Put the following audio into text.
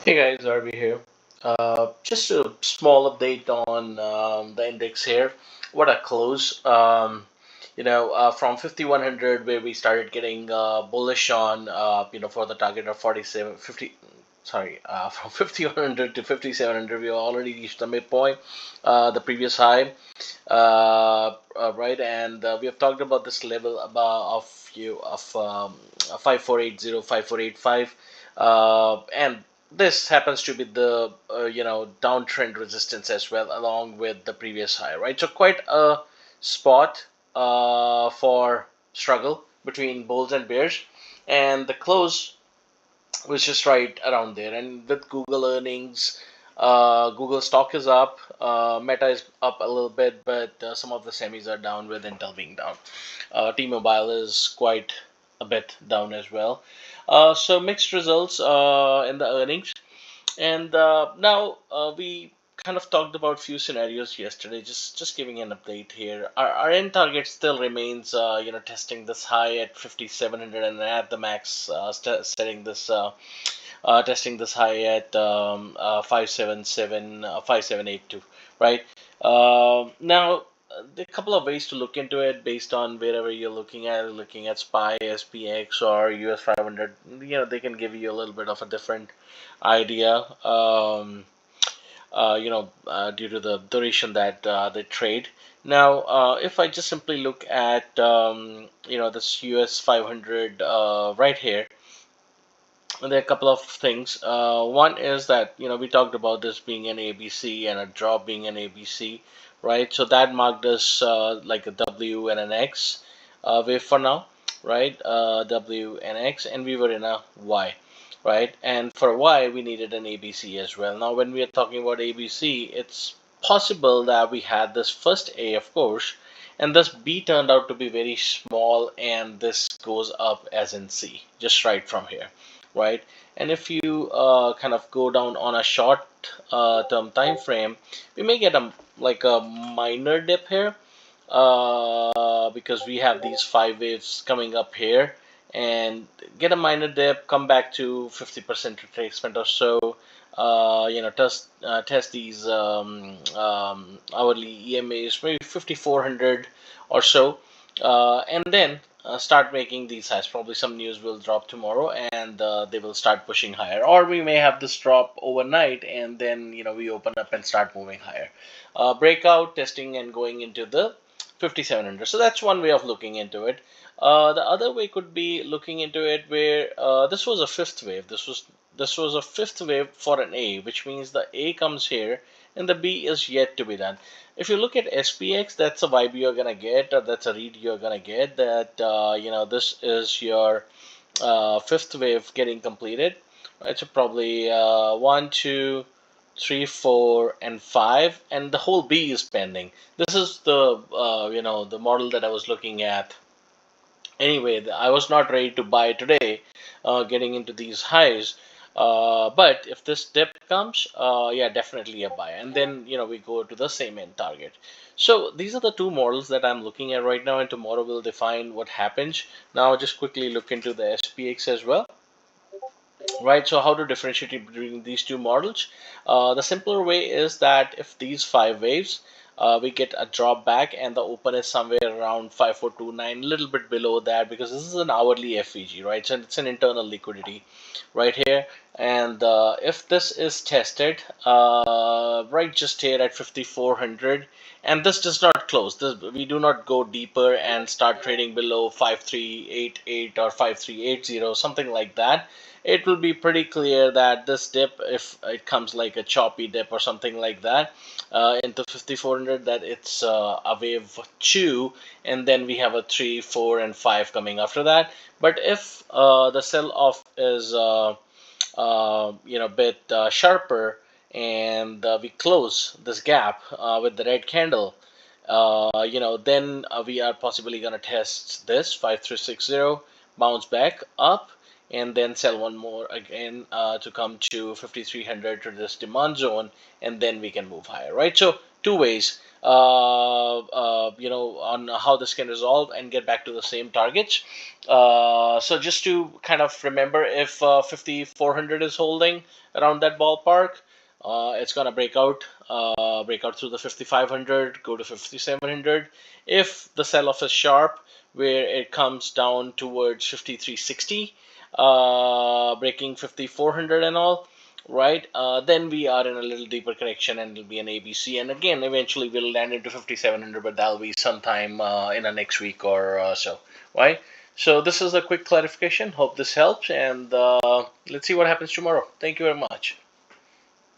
Hey guys, RB here. Just a small update on the index here. What a close. From 5100 where we started getting bullish on, for the target of 47, 50. Sorry, from 5100 to 5700, we already reached the midpoint, the previous high, right? And we have talked about this level of 5480, 5485, and this happens to be the downtrend resistance as well, along with the previous high, right? So quite a spot for struggle between bulls and bears, and the close was just right around there. And with Google earnings, Google stock is up, Meta is up a little bit, but some of the semis are down, with Intel being down. T-Mobile is quite a bit down as well. So mixed results in the earnings. And now we kind of talked about few scenarios yesterday. Just giving an update here. Our end target still remains, testing this high at 5,700, and at the max, setting this testing this high at 577, 5782, right? Now, there are a couple of ways to look into it based on wherever you're looking at SPY, SPX, or US 500. They can give you a little bit of a different idea. Due to the duration that they trade. Now, if I just simply look at this US 500 right here, there are a couple of things. One is that we talked about this being an ABC and a drop being an ABC, right? So that marked us like a W and an X wave for now, right? W and X, and we were in a Y, right? And for Y, we needed an ABC as well. Now, when we are talking about ABC, it's possible that we had this first A, of course, and this B turned out to be very small, and this goes up as in C, just right from here, right? And if you kind of go down on a short term time frame, we may get a minor dip here, because we have these five waves coming up here, and get a minor dip, come back to 50% retracement or so, test these hourly EMAs, maybe 5,400 or so, and then start making these highs. Probably some news will drop tomorrow, and they will start pushing higher. Or we may have this drop overnight, and then we open up and start moving higher. Breakout, testing, and going into the 5,700. So that's one way of looking into it. The other way could be looking into it where this was a fifth wave. This was a fifth wave for an A, which means the A comes here and the B is yet to be done. If you look at SPX, that's a vibe you're gonna get, or that's a read you're gonna get, that this is your fifth wave getting completed. Right, so probably one, two, three, four, and five, and the whole B is pending. This is the the model that I was looking at. Anyway, I was not ready to buy today, getting into these highs. But if this dip comes, yeah, definitely a buy. And then, we go to the same end target. So these are the two models that I'm looking at right now, and tomorrow will define what happens. Now, just quickly look into the SPX as well. Right, so how to differentiate between these two models? The simpler way is that if these five waves, we get a drop back, and the open is somewhere around 5429, a little bit below that, because this is an hourly FEG, right? So it's an internal liquidity right here. And if this is tested, right just here at 5400, and this does not close, we do not go deeper and start trading below 5388 or 5380, something like that, it will be pretty clear that this dip, if it comes like a choppy dip or something like that, into 5400, that it's a wave two, and then we have a three, four, and five coming after that. But if the sell off is bit sharper, and we close this gap with the red candle, then we are possibly going to test this 5360, bounce back up, and then sell one more again to come to 5300, to this demand zone, and then we can move higher, right? So two ways. on how this can resolve and get back to the same targets. So just to kind of remember, if 5400 is holding around that ballpark, it's gonna break out through the 5500, go to 5700. If the sell-off is sharp, where it comes down towards 5360, breaking 5400 and all, right? Then we are in a little deeper correction and it'll be an ABC. And again, eventually we'll land into 5700, but that'll be sometime in the next week or so, right? So this is a quick clarification. Hope this helps, and let's see what happens tomorrow. Thank you very much.